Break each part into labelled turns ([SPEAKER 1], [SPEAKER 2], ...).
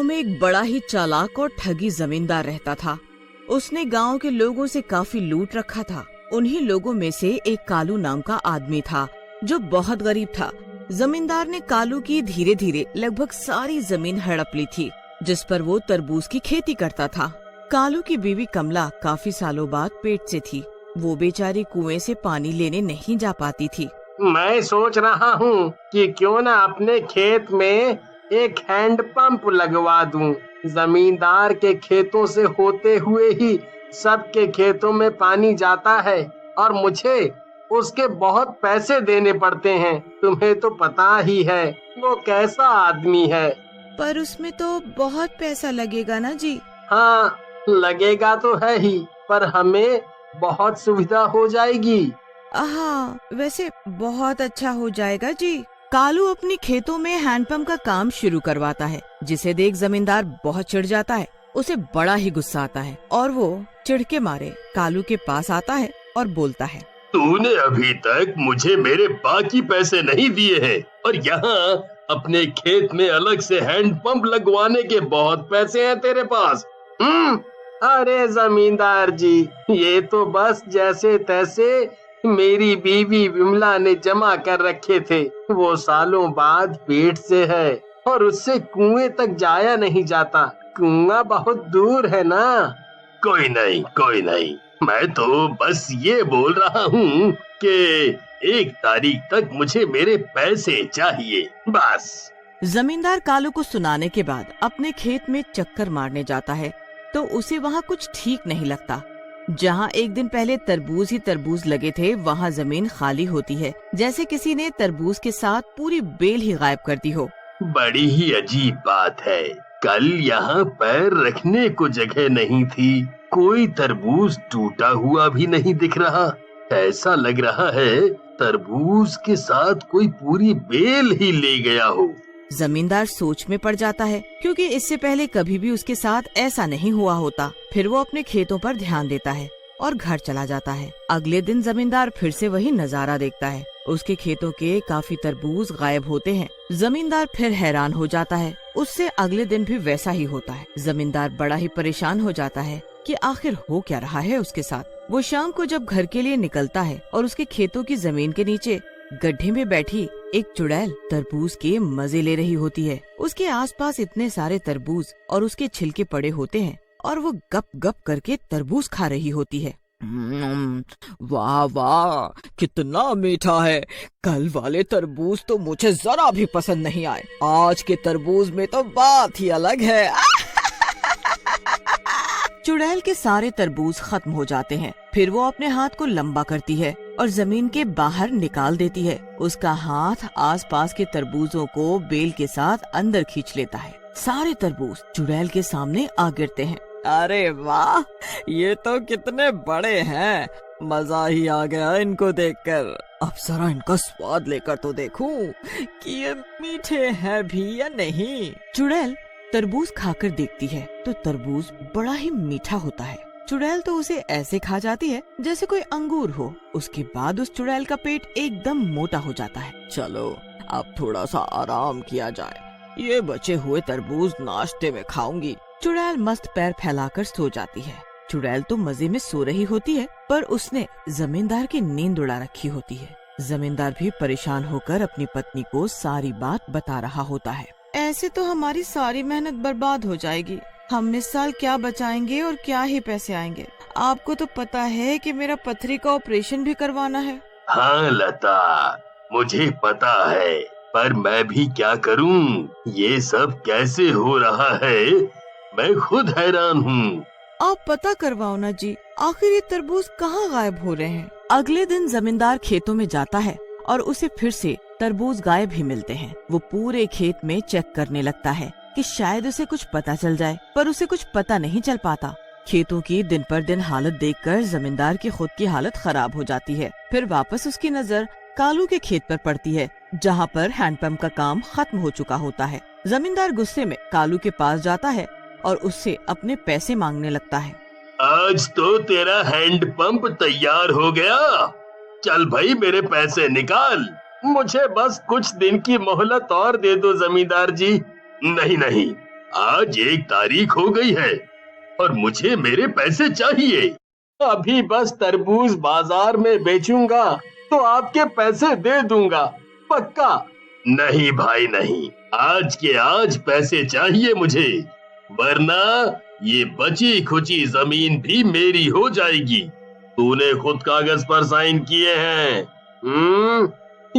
[SPEAKER 1] में एक बड़ा ही चालाक और ठगी जमींदार रहता था। उसने गांव के लोगों से काफी लूट रखा था। उन्हीं लोगों में से एक कालू नाम का आदमी था जो बहुत गरीब था। जमींदार ने कालू की धीरे धीरे लगभग सारी जमीन हड़प ली थी जिस पर वो तरबूज की खेती करता था। कालू की बीवी कमला काफी सालों बाद पेट से थी। वो बेचारी कुएं से पानी लेने नहीं जा पाती थी।
[SPEAKER 2] मैं सोच रहा हूँ कि क्यों न अपने खेत में एक हैंड पंप लगवा दूं। जमींदार के खेतों से होते हुए ही सबके खेतों में पानी जाता है और मुझे उसके बहुत पैसे देने पड़ते हैं। तुम्हें तो पता ही है वो कैसा आदमी है।
[SPEAKER 1] पर उसमें तो बहुत पैसा लगेगा ना जी।
[SPEAKER 2] हाँ, लगेगा तो है ही, पर हमें बहुत सुविधा हो जाएगी।
[SPEAKER 1] हाँ, वैसे बहुत अच्छा हो जाएगा जी। कालू अपनी खेतों में हैंडपंप का काम शुरू करवाता है, जिसे देख जमींदार बहुत चिढ़ जाता है। उसे बड़ा ही गुस्सा आता है और वो चिढ़ के मारे कालू के पास आता है और बोलता है,
[SPEAKER 3] तूने अभी तक मुझे मेरे बाकी पैसे नहीं दिए हैं और यहाँ अपने खेत में अलग से हैंडपंप लगवाने के बहुत पैसे हैं तेरे पास।
[SPEAKER 2] अरे जमींदार जी, ये तो बस जैसे तैसे मेरी बीवी विमला ने जमा कर रखे थे। वो सालों बाद पेट से है और उससे कुएं तक जाया नहीं जाता। कुआं बहुत दूर है ना।
[SPEAKER 3] कोई नहीं, मैं तो बस ये बोल रहा हूँ कि 1 तारीख तक मुझे मेरे पैसे चाहिए, बस।
[SPEAKER 1] जमींदार कालू को सुनाने के बाद अपने खेत में चक्कर मारने जाता है तो उसे वहाँ कुछ ठीक नहीं लगता। जहाँ एक दिन पहले तरबूज ही तरबूज लगे थे, वहाँ जमीन खाली होती है, जैसे किसी ने तरबूज के साथ पूरी बेल ही गायब कर दी हो।
[SPEAKER 3] बड़ी ही अजीब बात है, कल यहाँ पैर रखने को जगह नहीं थी। कोई तरबूज टूटा हुआ भी नहीं दिख रहा। ऐसा लग रहा है तरबूज के साथ कोई पूरी बेल ही ले गया हो।
[SPEAKER 1] जमींदार सोच में पड़ जाता है, क्योंकि इससे पहले कभी भी उसके साथ ऐसा नहीं हुआ होता। फिर वो अपने खेतों पर ध्यान देता है और घर चला जाता है। अगले दिन जमींदार फिर से वही नजारा देखता है। उसके खेतों के काफी तरबूज गायब होते हैं। जमींदार फिर हैरान हो जाता है। उससे अगले दिन भी वैसा ही होता है। जमींदार बड़ा ही परेशान हो जाता है कि आखिर हो क्या रहा है उसके साथ। वो शाम को जब घर के लिए निकलता है और उसके खेतों की जमीन के नीचे गड्ढे में बैठी एक चुड़ैल तरबूज के मजे ले रही होती है। उसके आसपास इतने सारे तरबूज और उसके छिलके पड़े होते हैं और वो गप गप करके तरबूज खा रही होती है।
[SPEAKER 4] वाह वाह, कितना मीठा है। कल वाले तरबूज तो मुझे जरा भी पसंद नहीं आए। आज के तरबूज में तो बात ही अलग है।
[SPEAKER 1] चुड़ैल के सारे तरबूज खत्म हो जाते हैं। फिर वो अपने हाथ को लंबा करती है और जमीन के बाहर निकाल देती है। उसका हाथ आसपास के तरबूजों को बेल के साथ अंदर खींच लेता है। सारे तरबूज चुड़ैल के सामने आ गिरते हैं।
[SPEAKER 4] अरे वाह, ये तो कितने बड़े हैं। मजा ही आ गया इनको देखकर। अब जरा इनका स्वाद लेकर तो देखूं कि ये मीठे हैं भी या नहीं।
[SPEAKER 1] चुड़ैल तरबूज खाकर देखती है तो तरबूज बड़ा ही मीठा होता है। चुड़ैल तो उसे ऐसे खा जाती है जैसे कोई अंगूर हो। उसके बाद उस चुड़ैल का पेट एकदम मोटा हो जाता है।
[SPEAKER 4] चलो अब थोड़ा सा आराम किया जाए। ये बचे हुए तरबूज नाश्ते में खाऊंगी।
[SPEAKER 1] चुड़ैल मस्त पैर फैलाकर सो जाती है। चुड़ैल तो मजे में सो रही होती है, पर उसने जमींदार की नींद उड़ा रखी होती है। जमींदार भी परेशान होकर अपनी पत्नी को सारी बात बता रहा होता है। ऐसे तो हमारी सारी मेहनत बर्बाद हो जाएगी। हम इस साल क्या बचाएंगे और क्या ही पैसे आएंगे। आपको तो पता है कि मेरा पथरी का ऑपरेशन भी करवाना है।
[SPEAKER 3] हाँ लता, मुझे पता है, पर मैं भी क्या करूं? ये सब कैसे हो रहा है, मैं खुद हैरान हूँ।
[SPEAKER 1] आप पता करवाओ ना जी, आखिर ये तरबूज कहाँ गायब हो रहे हैं। अगले दिन जमींदार खेतों में जाता है और उसे फिर से तरबूज गायब ही मिलते हैं। वो पूरे खेत में चेक करने लगता है कि शायद उसे कुछ पता चल जाए, पर उसे कुछ पता नहीं चल पाता। खेतों की दिन पर दिन हालत देखकर जमींदार की खुद की हालत खराब हो जाती है। फिर वापस उसकी नजर कालू के खेत पर पड़ती है, जहाँ पर हैंडपंप का काम खत्म हो चुका होता है। जमींदार गुस्से में कालू के पास जाता है और उससे अपने पैसे मांगने लगता है।
[SPEAKER 3] आज तो तेरा हैंडपंप तैयार हो गया। चल भाई, मेरे पैसे निकाल।
[SPEAKER 2] मुझे बस कुछ दिन की मोहलत और दे दो जमींदार जी।
[SPEAKER 3] नहीं, आज 1 तारीख हो गई है और मुझे मेरे पैसे चाहिए।
[SPEAKER 2] अभी बस तरबूज बाजार में बेचूंगा तो आपके पैसे दे दूंगा, पक्का।
[SPEAKER 3] नहीं भाई नहीं, आज के आज पैसे चाहिए मुझे, वरना ये बची खुची जमीन भी मेरी हो जाएगी। तूने खुद कागज पर साइन किए हैं।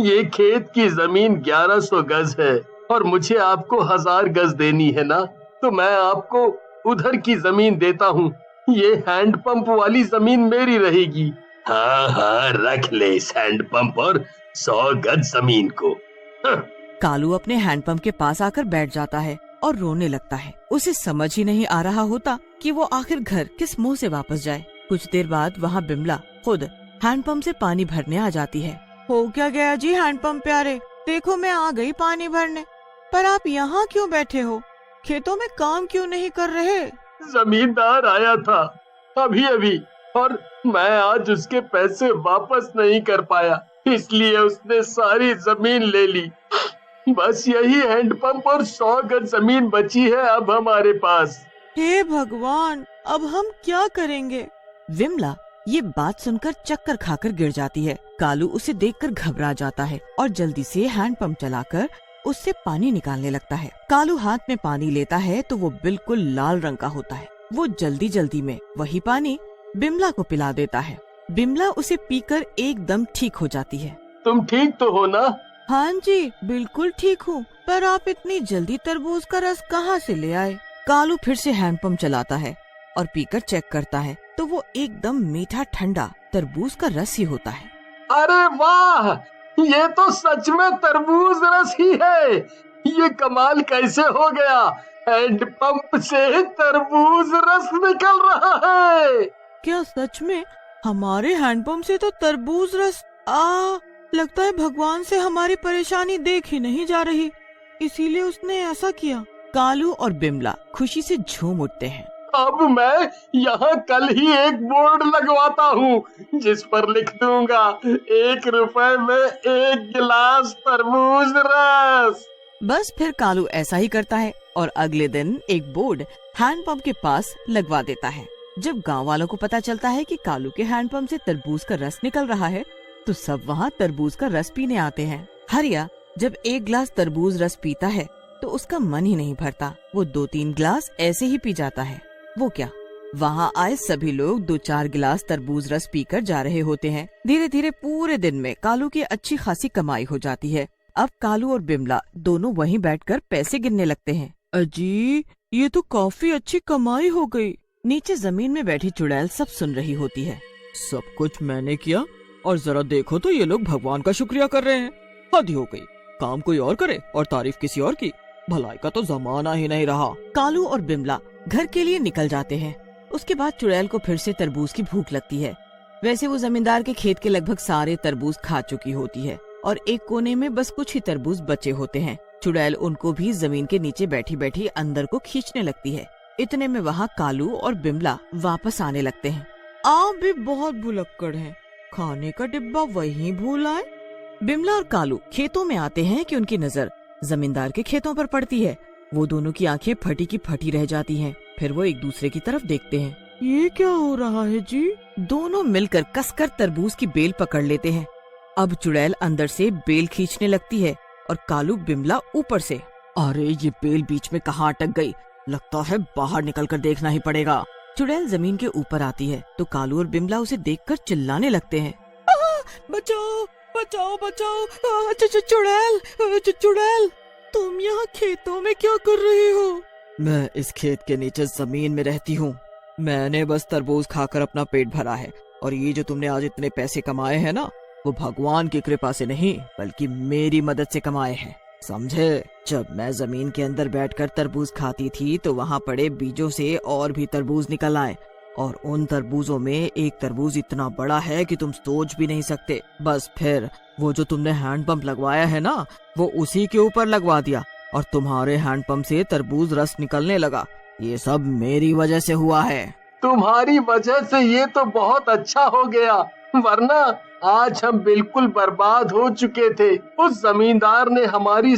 [SPEAKER 2] ये खेत की जमीन 1100 गज है और मुझे आपको 1000 गज देनी है ना, तो मैं आपको उधर की जमीन देता हूँ। ये हैंडपंप वाली जमीन मेरी रहेगी।
[SPEAKER 3] हाँ हाँ, रख ले इस हैंडपंप और 100 गज जमीन को।
[SPEAKER 1] कालू अपने हैंडपंप के पास आकर बैठ जाता है और रोने लगता है। उसे समझ ही नहीं आ रहा होता कि वो आखिर घर किस मुंह से वापस जाए। कुछ देर बाद वहाँ बिमला खुद हैंडपंप से पानी भरने आ जाती है। हो क्या गया जी हैंडपंप प्यारे, देखो मैं आ गई पानी भरने, पर आप यहाँ क्यों बैठे हो? खेतों में काम क्यों नहीं कर रहे?
[SPEAKER 2] जमींदार आया था अभी अभी और मैं आज उसके पैसे वापस नहीं कर पाया, इसलिए उसने सारी जमीन ले ली। बस यही हैंडपंप और 100 गज जमीन बची है अब हमारे पास।
[SPEAKER 1] हे भगवान, अब हम क्या करेंगे? विमला ये बात सुनकर चक्कर खाकर गिर जाती है। कालू उसे देखकर घबरा जाता है और जल्दी से हैंडपंप चलाकर उससे पानी निकालने लगता है। कालू हाथ में पानी लेता है तो वो बिल्कुल लाल रंग का होता है। वो जल्दी जल्दी में वही पानी बिमला को पिला देता है। बिमला उसे पीकर एकदम ठीक हो जाती है।
[SPEAKER 2] तुम ठीक तो हो ना?
[SPEAKER 1] हाँ जी, बिल्कुल ठीक हूँ, पर आप इतनी जल्दी तरबूज का रस कहाँ से ले आए? कालू फिर से हैंडपंप चलाता है और पीकर चेक करता है तो वो एकदम मीठा ठंडा तरबूज का रस ही होता है।
[SPEAKER 2] अरे वाह, ये तो सच में तरबूज रस ही है। ये कमाल कैसे हो गया? हैंडपंप से तरबूज रस निकल रहा है।
[SPEAKER 1] क्या सच में? हमारे हैंडपंप से तो तरबूज रस लगता है भगवान से हमारी परेशानी देख ही नहीं जा रही, इसीलिए उसने ऐसा किया। कालू और बिमला खुशी से झूम उठते हैं।
[SPEAKER 2] अब मैं यहाँ कल ही एक बोर्ड लगवाता हूँ जिस पर लिख दूंगा 1 रुपए में 1 गिलास तरबूज रस।
[SPEAKER 1] बस फिर कालू ऐसा ही करता है और अगले दिन एक बोर्ड हैंडपंप के पास लगवा देता है। जब गांव वालों को पता चलता है कि कालू के हैंडपंप से तरबूज का रस निकल रहा है तो सब वहाँ तरबूज का रस पीने आते हैं। हरिया जब 1 गिलास तरबूज रस पीता है तो उसका मन ही नहीं भरता, वो 2-3 गिलास ऐसे ही पी जाता है। वो क्या, वहाँ आए सभी लोग 2-4 गिलास तरबूज रस पीकर जा रहे होते हैं। धीरे धीरे पूरे दिन में कालू की अच्छी खासी कमाई हो जाती है। अब कालू और बिमला दोनों वहीं बैठकर पैसे गिनने लगते हैं। अजी, ये तो काफी अच्छी कमाई हो गई। नीचे जमीन में बैठी चुड़ैल सब सुन रही होती है।
[SPEAKER 4] सब कुछ मैंने किया और जरा देखो तो ये लोग भगवान का शुक्रिया कर रहे हैं। हद हो गई, काम कोई और करे और तारीफ किसी और की। भलाई का तो जमाना ही नहीं रहा।
[SPEAKER 1] कालू और बिमला घर के लिए निकल जाते हैं। उसके बाद चुड़ैल को फिर से तरबूज की भूख लगती है। वैसे वो जमींदार के खेत के लगभग सारे तरबूज खा चुकी होती है और एक कोने में बस कुछ ही तरबूज बचे होते हैं। चुड़ैल उनको भी जमीन के नीचे बैठी बैठी अंदर को खींचने लगती है। इतने में वहाँ कालू और बिमला वापस आने लगते हैं। आप भी बहुत भुलक्कड़ हैं, खाने का डिब्बा वहीं भूल आए। बिमला और कालू खेतों में आते हैं कि उनकी नजर जमींदार के खेतों पर पड़ती है। वो दोनों की आंखें फटी की फटी रह जाती हैं। फिर वो एक दूसरे की तरफ देखते हैं। ये क्या हो रहा है जी? दोनों मिलकर कसकर तरबूज की बेल पकड़ लेते हैं। अब चुड़ैल अंदर से बेल खींचने लगती है और कालू बिमला ऊपर से।
[SPEAKER 4] अरे ये बेल बीच में कहाँ अटक गई? लगता है बाहर निकलकर देखना ही पड़ेगा।
[SPEAKER 1] चुड़ैल जमीन के ऊपर आती है तो कालू और बिमला उसे देखकर चिल्लाने लगते हैं। बचाओ बचाओ बचाओ, चुड़ैल चुड़ैल, तुम यहाँ खेतों में क्या कर रही हो?
[SPEAKER 4] मैं इस खेत के नीचे जमीन में रहती हूँ। मैंने बस तरबूज खाकर अपना पेट भरा है और ये जो तुमने आज इतने पैसे कमाए हैं ना, वो भगवान की कृपा से नहीं बल्कि मेरी मदद से कमाए हैं, समझे? जब मैं जमीन के अंदर बैठकर तरबूज खाती थी तो वहाँ पड़े बीजों से और भी तरबूज निकल आए और उन तरबूजों में एक तरबूज इतना बड़ा है कि तुम सोच भी नहीं सकते। बस फिर वो जो तुमने हैंडपंप लगवाया है ना, वो उसी के ऊपर लगवा दिया और तुम्हारे हैंडपंप से तरबूज रस निकलने लगा। ये सब मेरी वजह से हुआ है।
[SPEAKER 2] तुम्हारी वजह से ये तो बहुत अच्छा हो गया, वरना आज हम बिल्कुल बर्बाद हो चुके थे। उस जमींदार ने हमारी